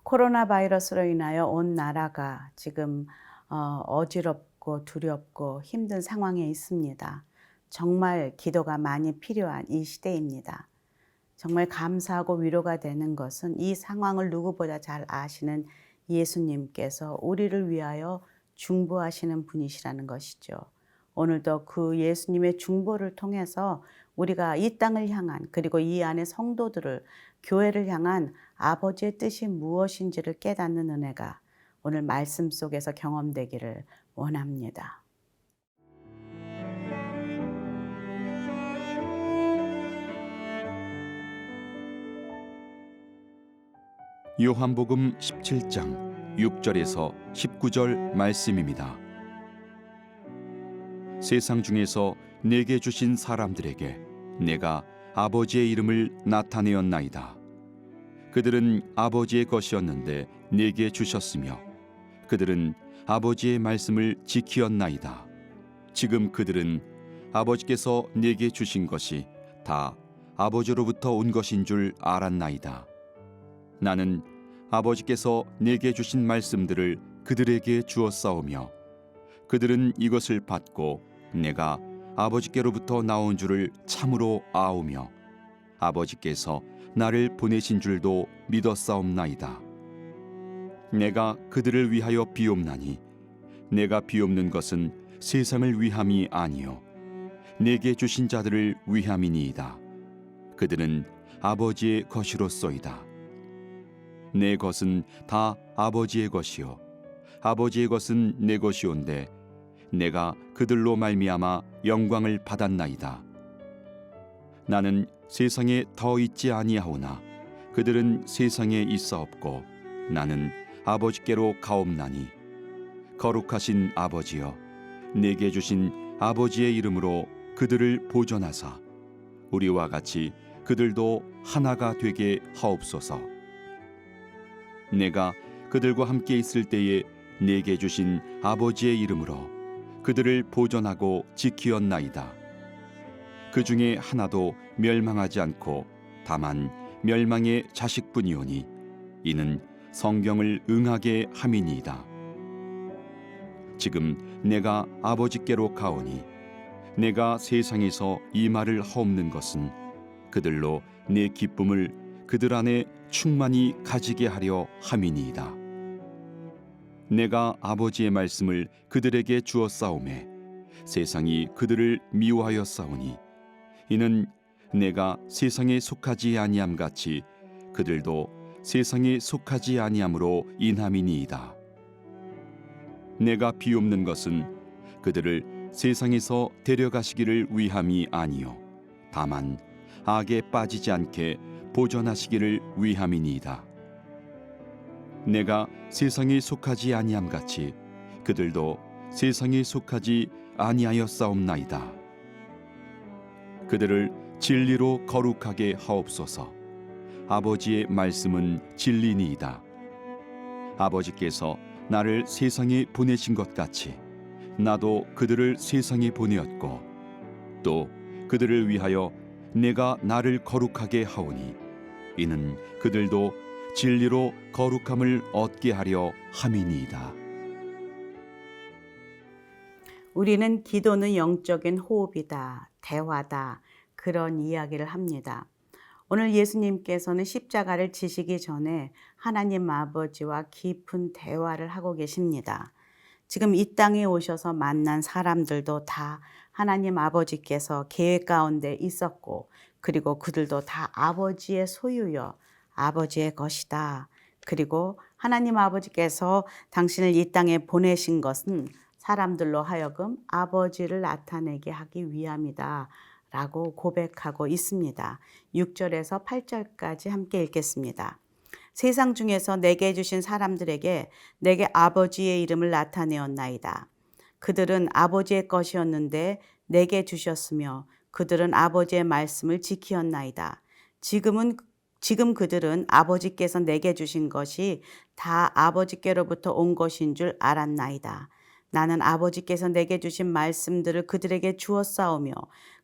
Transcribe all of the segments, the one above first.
코로나 바이러스로 인하여 온 나라가 지금 어지럽고 두렵고 힘든 상황에 있습니다. 정말 기도가 많이 필요한 이 시대입니다. 정말 감사하고 위로가 되는 것은 이 상황을 누구보다 잘 아시는 예수님께서 우리를 위하여 중보하시는 분이시라는 것이죠. 오늘도 그 예수님의 중보를 통해서 우리가 이 땅을 향한, 그리고 이 안의 성도들을, 교회를 향한 아버지의 뜻이 무엇인지를 깨닫는 은혜가 오늘 말씀 속에서 경험되기를 원합니다. 요한복음 17장 6절에서 19절 말씀입니다. 세상 중에서 내게 주신 사람들에게 내가 아버지의 이름을 나타내었나이다. 그들은 아버지의 것이었는데 내게 주셨으며 그들은 아버지의 말씀을 지키었나이다. 지금 그들은 아버지께서 내게 주신 것이 다 아버지로부터 온 것인 줄 알았나이다. 나는 아버지께서 내게 주신 말씀들을 그들에게 주었사오며 그들은 이것을 받고 내가 아버지께로부터 나온 줄을 참으로 아오며 아버지께서 나를 보내신 줄도 믿었사옵나이다. 내가 그들을 위하여 비옵나니 내가 비옵는 것은 세상을 위함이 아니요 내게 주신 자들을 위함이니이다. 그들은 아버지의 것이로소이다. 내 것은 다 아버지의 것이요 아버지의 것은 내 것이온데 내가 그들로 말미암아 영광을 받았나이다. 나는 세상에 더 있지 아니하오나 그들은 세상에 있사옵고 나는 아버지께로 가옵나니 거룩하신 아버지여 내게 주신 아버지의 이름으로 그들을 보존하사 우리와 같이 그들도 하나가 되게 하옵소서. 내가 그들과 함께 있을 때에 내게 주신 아버지의 이름으로 그들을 보존하고 지키었나이다. 그 중에 하나도 멸망하지 않고 다만 멸망의 자식뿐이오니 이는 성경을 응하게 함이니이다. 지금 내가 아버지께로 가오니 내가 세상에서 이 말을 하옵는 것은 그들로 내 기쁨을 그들 안에 충만히 가지게 하려 함이니이다. 내가 아버지의 말씀을 그들에게 주었사오매 세상이 그들을 미워하였사오니 이는 내가 세상에 속하지 아니함 같이 그들도 세상에 속하지 아니함으로 인함이니이다. 내가 비옵는 것은 그들을 세상에서 데려가시기를 위함이 아니요 다만 악에 빠지지 않게 보존하시기를 위함이니이다. 내가 세상에 속하지 아니함 같이 그들도 세상에 속하지 아니하였사옵나이다. 그들을 진리로 거룩하게 하옵소서. 아버지의 말씀은 진리니이다. 아버지께서 나를 세상에 보내신 것 같이 나도 그들을 세상에 보내었고 또 그들을 위하여 내가 나를 거룩하게 하오니 이는 그들도 진리로 거룩함을 얻게 하려 함이니이다. 우리는 기도는 영적인 호흡이다, 대화다, 그런 이야기를 합니다. 오늘 예수님께서는 십자가를 지시기 전에 하나님 아버지와 깊은 대화를 하고 계십니다. 지금 이 땅에 오셔서 만난 사람들도 다 하나님 아버지께서 계획 가운데 있었고, 그리고 그들도 다 아버지의 소유요, 아버지의 것이다. 그리고 하나님 아버지께서 당신을 이 땅에 보내신 것은 사람들로 하여금 아버지를 나타내게 하기 위함이다 라고 고백하고 있습니다. 6절에서 8절까지 함께 읽겠습니다. 세상 중에서 내게 주신 사람들에게 내게 아버지의 이름을 나타내었나이다. 그들은 아버지의 것이었는데 내게 주셨으며 그들은 아버지의 말씀을 지키었나이다. 지금 그들은 아버지께서 내게 주신 것이 다 아버지께로부터 온 것인 줄 알았나이다. 나는 아버지께서 내게 주신 말씀들을 그들에게 주었사오며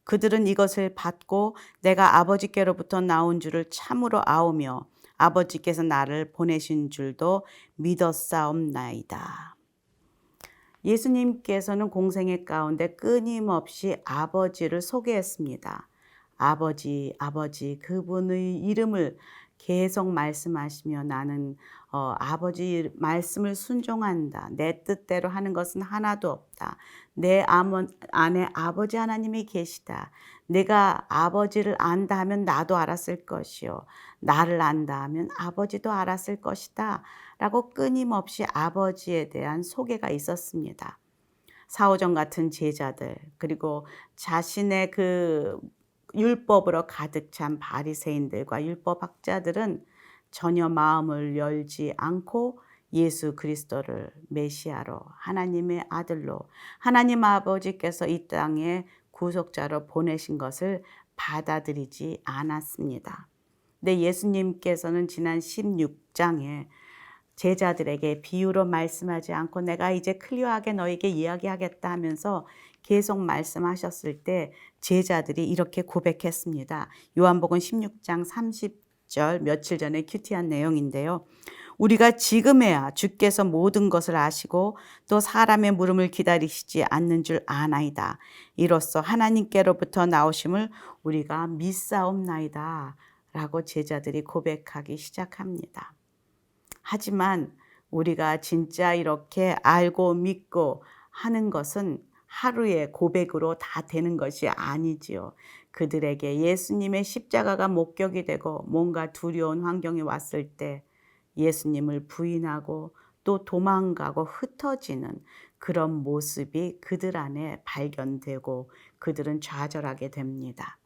그들은 이것을 받고 내가 아버지께로부터 나온 줄을 참으로 아오며 아버지께서 나를 보내신 줄도 믿었사옵나이다. 예수님께서는 공생애 가운데 끊임없이 아버지를 소개했습니다. 아버지, 아버지, 그분의 이름을 계속 말씀하시며 나는 아버지 말씀을 순종한다. 내 뜻대로 하는 것은 하나도 없다. 내 안에 아버지 하나님이 계시다. 내가 아버지를 안다 하면 나도 알았을 것이요. 나를 안다 하면 아버지도 알았을 것이다. 라고 끊임없이 아버지에 대한 소개가 있었습니다. 사오정 같은 제자들, 그리고 자신의 그 율법으로 가득 찬 바리새인들과 율법학자들은 전혀 마음을 열지 않고 예수 그리스도를 메시아로, 하나님의 아들로, 하나님 아버지께서 이 땅에 구속자로 보내신 것을 받아들이지 않았습니다. 근데 예수님께서는 지난 16장에 제자들에게 비유로 말씀하지 않고 내가 이제 클리어하게 너에게 이야기하겠다 하면서 계속 말씀하셨을 때 제자들이 이렇게 고백했습니다. 요한복음 16장 30절, 며칠 전에 큐티한 내용인데요. 우리가 지금에야 주께서 모든 것을 아시고 또 사람의 물음을 기다리시지 않는 줄 아나이다. 이로써 하나님께로부터 나오심을 우리가 믿사옵나이다. 라고 제자들이 고백하기 시작합니다. 하지만 우리가 진짜 이렇게 알고 믿고 하는 것은 하루의 고백으로 다 되는 것이 아니지요. 그들에게 예수님의 십자가가 목격이 되고 뭔가 두려운 환경이 왔을 때 예수님을 부인하고 또 도망가고 흩어지는 그런 모습이 그들 안에 발견되고 그들은 좌절하게 됩니다.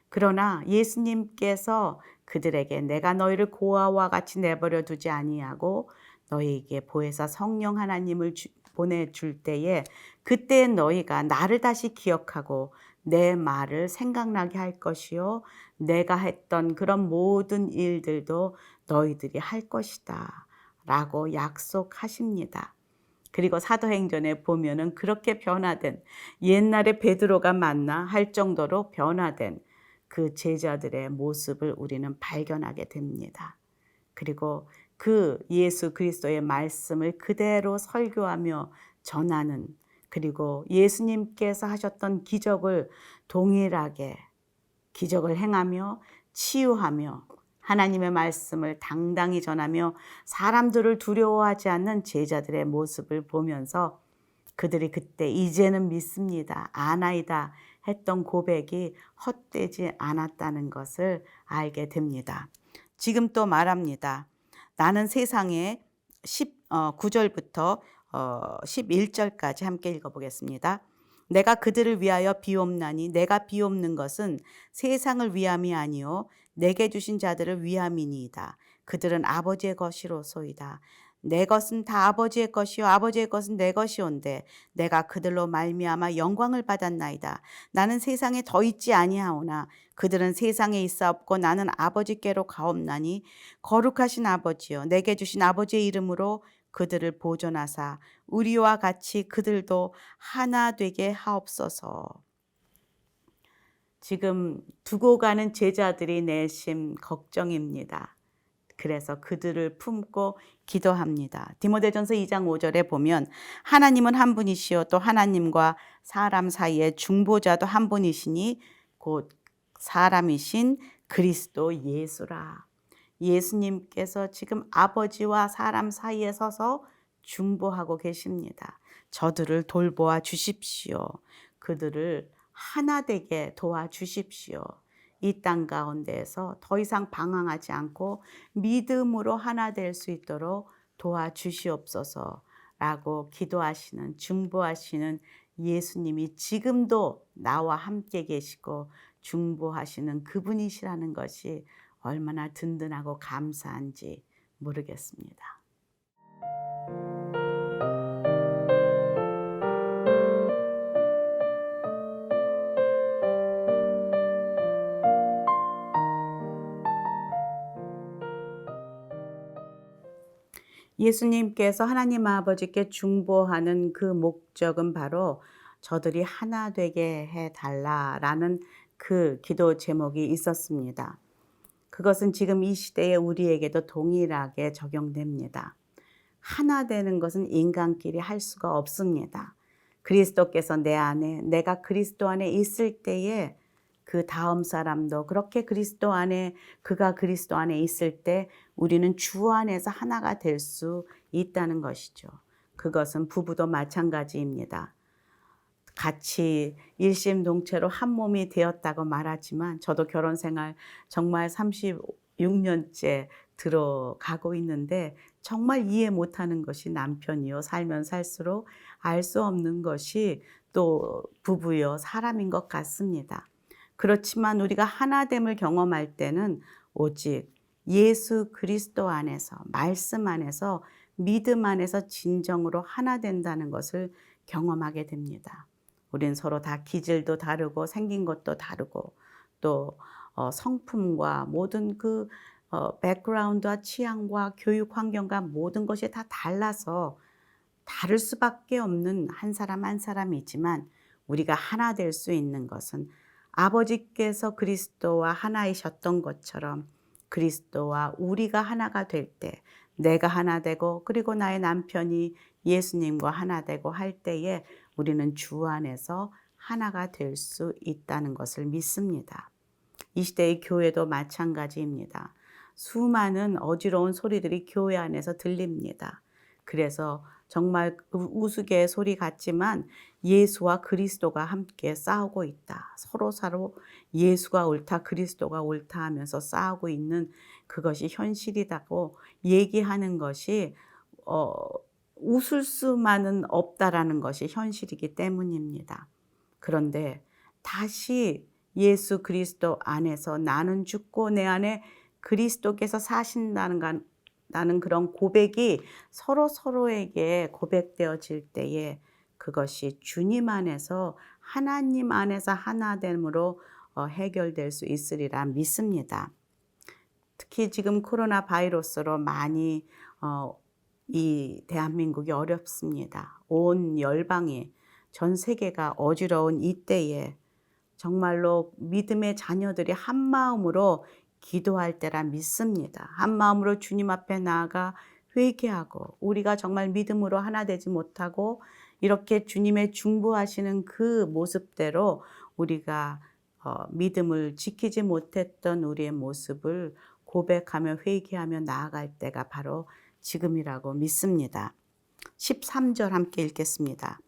그러나 예수님께서 그들에게 내가 너희를 고아와 같이 내버려 두지 아니하고 너희에게 보혜사 성령 하나님을 보내줄 때에 그때 너희가 나를 다시 기억하고 내 말을 생각나게 할 것이요 내가 했던 그런 모든 일들도 너희들이 할 것이다 라고 약속하십니다. 그리고 사도행전에 보면은 그렇게 변화된 옛날에 베드로가 맞나 할 정도로 변화된 그 제자들의 모습을 우리는 발견하게 됩니다. 그리고 그 예수 그리스도의 말씀을 그대로 설교하며 전하는, 그리고 예수님께서 하셨던 기적을 동일하게 기적을 행하며 치유하며 하나님의 말씀을 당당히 전하며 사람들을 두려워하지 않는 제자들의 모습을 보면서 그들이 그때 이제는 믿습니다, 아나이다 했던 고백이 헛되지 않았다는 것을 알게 됩니다. 지금 또 말합니다. 나는 세상에 9절부터 11절까지 함께 읽어보겠습니다. 내가 그들을 위하여 비옵나니 내가 비옵는 것은 세상을 위함이 아니요 내게 주신 자들을 위함이니이다. 그들은 아버지의 것이로소이다. 내 것은 다 아버지의 것이요 아버지의 것은 내 것이온데 내가 그들로 말미암아 영광을 받았나이다. 나는 세상에 더 있지 아니하오나 그들은 세상에 있사옵고 나는 아버지께로 가옵나니 거룩하신 아버지여 내게 주신 아버지의 이름으로 그들을 보존하사 우리와 같이 그들도 하나 되게 하옵소서. 지금 두고 가는 제자들이 내심 걱정입니다. 그래서 그들을 품고 기도합니다. 디모데전서 2장 5절에 보면 하나님은 한 분이시요 또 하나님과 사람 사이에 중보자도 한 분이시니 곧 사람이신 그리스도 예수라. 예수님께서 지금 아버지와 사람 사이에 서서 중보하고 계십니다. 저들을 돌보아 주십시오. 그들을 하나 되게 도와주십시오. 이 땅 가운데에서 더 이상 방황하지 않고 믿음으로 하나 될 수 있도록 도와주시옵소서 라고 기도하시는, 중보하시는 예수님이 지금도 나와 함께 계시고 중보하시는 그분이시라는 것이 얼마나 든든하고 감사한지 모르겠습니다. 예수님께서 하나님 아버지께 중보하는 그 목적은 바로 저들이 하나 되게 해달라라는 그 기도 제목이 있었습니다. 그것은 지금 이 시대의 우리에게도 동일하게 적용됩니다. 하나 되는 것은 인간끼리 할 수가 없습니다. 그리스도께서 내 안에, 내가 그리스도 안에 있을 때에 그 다음 사람도 그렇게 그리스도 안에, 그가 그리스도 안에 있을 때 우리는 주 안에서 하나가 될 수 있다는 것이죠. 그것은 부부도 마찬가지입니다. 같이 일심동체로 한 몸이 되었다고 말하지만 저도 결혼 생활 정말 36년째 들어가고 있는데 정말 이해 못하는 것이 남편이요. 살면 살수록 알 수 없는 것이 또 부부요. 사람인 것 같습니다. 그렇지만 우리가 하나됨을 경험할 때는 오직 예수 그리스도 안에서, 말씀 안에서, 믿음 안에서 진정으로 하나 된다는 것을 경험하게 됩니다. 우린 서로 다 기질도 다르고 생긴 것도 다르고 또 성품과 모든 그 백그라운드와 취향과 교육 환경과 모든 것이 다 달라서 다를 수밖에 없는 한 사람 한 사람이지만 우리가 하나 될 수 있는 것은 아버지께서 그리스도와 하나이셨던 것처럼 그리스도와 우리가 하나가 될 때 내가 하나 되고 그리고 나의 남편이 예수님과 하나 되고 할 때에 우리는 주 안에서 하나가 될 수 있다는 것을 믿습니다. 이 시대의 교회도 마찬가지입니다. 수많은 어지러운 소리들이 교회 안에서 들립니다. 그래서 정말 우스개의 소리 같지만 예수와 그리스도가 함께 싸우고 있다. 서로 예수가 옳다, 그리스도가 옳다 하면서 싸우고 있는 그것이 현실이라고 얘기하는 것이 웃을 수만은 없다라는 것이 현실이기 때문입니다. 그런데 다시 예수 그리스도 안에서 나는 죽고 내 안에 그리스도께서 사신다는 그런 고백이 서로에게 고백되어질 때에 그것이 주님 안에서 하나님 안에서 하나됨으로 해결될 수 있으리라 믿습니다. 특히 지금 코로나 바이러스로 많이 이 대한민국이 어렵습니다. 온 열방이 전 세계가 어지러운 이때에 정말로 믿음의 자녀들이 한 마음으로 기도할 때라 믿습니다. 한 마음으로 주님 앞에 나아가 회개하고 우리가 정말 믿음으로 하나 되지 못하고 이렇게 주님의 중보하시는 그 모습대로 우리가 믿음을 지키지 못했던 우리의 모습을 고백하며 회개하며 나아갈 때가 바로 지금이라고 믿습니다. 13절 함께 읽겠습니다.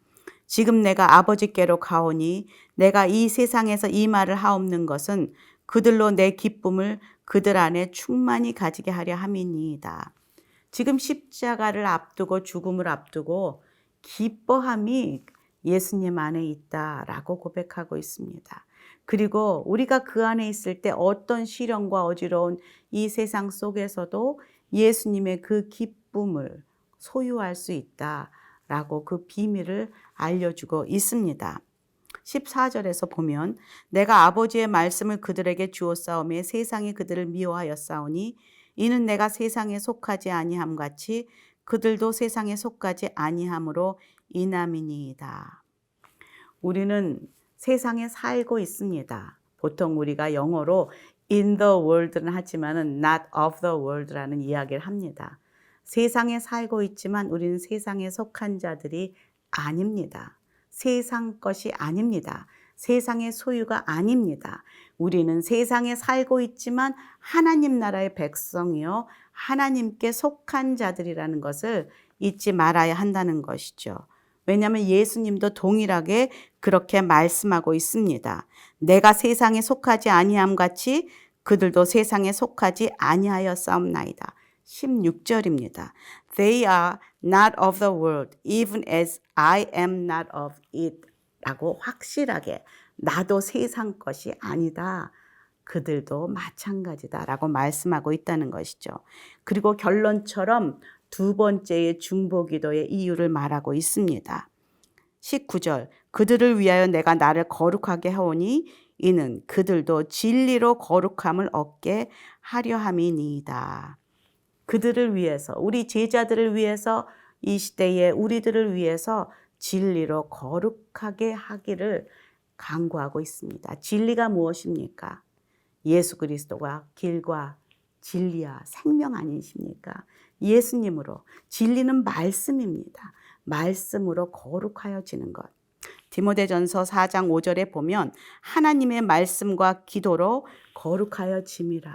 지금 내가 아버지께로 가오니 내가 이 세상에서 이 말을 하옵는 것은 그들로 내 기쁨을 그들 안에 충만히 가지게 하려 함이니이다. 지금 십자가를 앞두고 죽음을 앞두고 기뻐함이 예수님 안에 있다라고 고백하고 있습니다. 그리고 우리가 그 안에 있을 때 어떤 시련과 어지러운 이 세상 속에서도 예수님의 그 기쁨을 소유할 수 있다라고 그 비밀을 알려주고 있습니다. 14절에서 보면 내가 아버지의 말씀을 그들에게 주었사오매 세상이 그들을 미워하였사오니 이는 내가 세상에 속하지 아니함 같이 그들도 세상에 속하지 아니함으로 인함이니이다. 우리는 세상에 살고 있습니다. 보통 우리가 영어로 in the world는 하지만은 not of the world라는 이야기를 합니다. 세상에 살고 있지만 우리는 세상에 속한 자들이 아닙니다. 세상 것이 아닙니다. 세상의 소유가 아닙니다. 우리는 세상에 살고 있지만 하나님 나라의 백성이요. 하나님께 속한 자들이라는 것을 잊지 말아야 한다는 것이죠. 왜냐하면 예수님도 동일하게 그렇게 말씀하고 있습니다. 내가 세상에 속하지 아니함 같이 그들도 세상에 속하지 아니하였사옵나이다. 16절입니다. They are not of the world, even as I am not of it. 라고 확실하게 나도 세상 것이 아니다. 그들도 마찬가지다. 라고 말씀하고 있다는 것이죠. 그리고 결론처럼 두 번째의 중보기도의 이유를 말하고 있습니다. 19절 그들을 위하여 내가 나를 거룩하게 하오니 이는 그들도 진리로 거룩함을 얻게 하려 함이니이다. 그들을 위해서 우리 제자들을 위해서 이 시대에 우리들을 위해서 진리로 거룩하게 하기를 간구하고 있습니다. 진리가 무엇입니까? 예수 그리스도가 길과 진리와 생명 아니십니까? 예수님으로, 진리는 말씀입니다. 말씀으로 거룩하여지는 것. 디모데전서 4장 5절에 보면 하나님의 말씀과 기도로 거룩하여짐이라.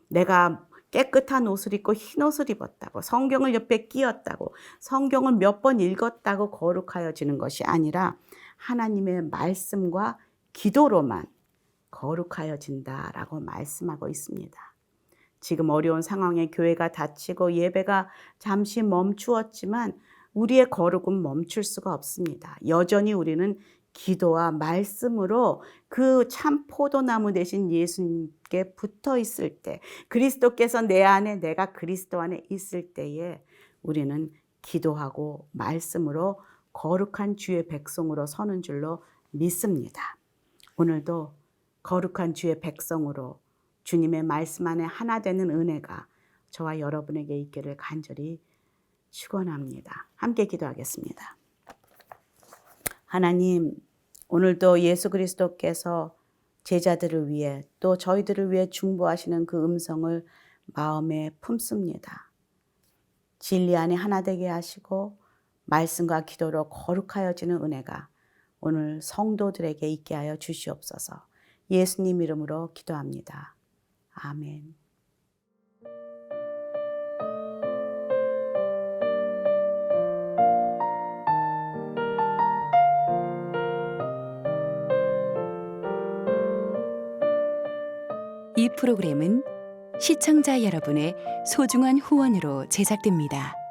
내가 깨끗한 옷을 입고 흰 옷을 입었다고, 성경을 옆에 끼웠다고, 성경을 몇 번 읽었다고 거룩하여지는 것이 아니라 하나님의 말씀과 기도로만 거룩하여진다라고 말씀하고 있습니다. 지금 어려운 상황에 교회가 닫히고 예배가 잠시 멈추었지만 우리의 거룩은 멈출 수가 없습니다. 여전히 우리는 기도와 말씀으로 그 참 포도나무 되신 예수님께 붙어 있을 때, 그리스도께서 내 안에, 내가 그리스도 안에 있을 때에 우리는 기도하고 말씀으로 거룩한 주의 백성으로 서는 줄로 믿습니다. 오늘도 거룩한 주의 백성으로 주님의 말씀 안에 하나 되는 은혜가 저와 여러분에게 있기를 간절히 축원합니다. 함께 기도하겠습니다. 하나님, 오늘도 예수 그리스도께서 제자들을 위해 또 저희들을 위해 중보하시는 그 음성을 마음에 품습니다. 진리 안에 하나 되게 하시고 말씀과 기도로 거룩하여지는 은혜가 오늘 성도들에게 있게 하여 주시옵소서. 예수님 이름으로 기도합니다. 아멘. 이 프로그램은 시청자 여러분의 소중한 후원으로 제작됩니다.